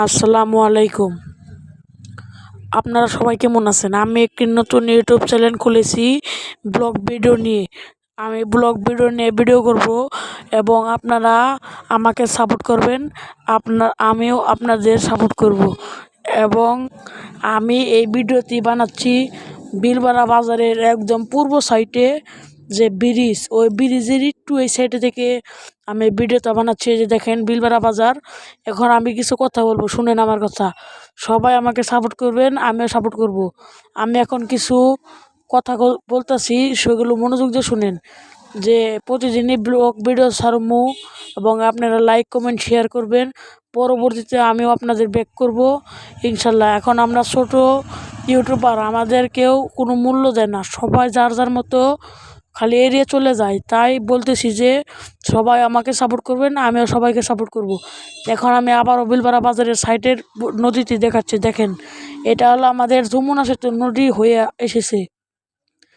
আসসালামু আলাইকুম। আপনারা সবাই কেমন আছেন? আমি একটি নতুন ইউটিউব চ্যানেল খুলেছি ব্লগ ভিডিও নিয়ে। আমি ব্লগ ভিডিও নিয়ে ভিডিও করব এবং আপনারা আমাকে সাপোর্ট করবেন। আমিও আপনাদের সাপোর্ট করব এবং আমি এই ভিডিওটি বানাচ্ছি বিলবাড়া বাজারের একদম পূর্ব সাইডে যে ব্রিজ, ওই ব্রিজের একটু এই সাইডে থেকে আমি ভিডিওটা বানাচ্ছি। যে দেখেন বিলবাড়া বাজার। এখন আমি কিছু কথা বলবো, শুনেন আমার কথা। সবাই আমাকে সাপোর্ট করবেন, আমিও সাপোর্ট করব। আমি এখন কিছু কথা বলতেছি, সেগুলো মনোযোগ দিয়ে শুনেন। যে প্রতিদিনই ব্লগ ভিডিও ছাড়মু এবং আপনারা লাইক কমেন্ট শেয়ার করবেন। পরবর্তীতে আমিও আপনাদের ব্যাক করব ইনশাল্লাহ। এখন আমরা ছোট ইউটিউবার, আমাদের কেউ কোনো মূল্য দেয় না, সবাই যার যার মতো খালি এড়িয়ে চলে যায়। তাই বলতেছি যে সবাই আমাকে সাপোর্ট করবেন, আমিও সবাইকে সাপোর্ট করব। এখন আমি আবারও বিলবাড়া বাজারের সাইডের নদীটি দেখাচ্ছি। দেখেন, এটা হলো আমাদের যমুনা সেতু নদী হয়ে এসেছে।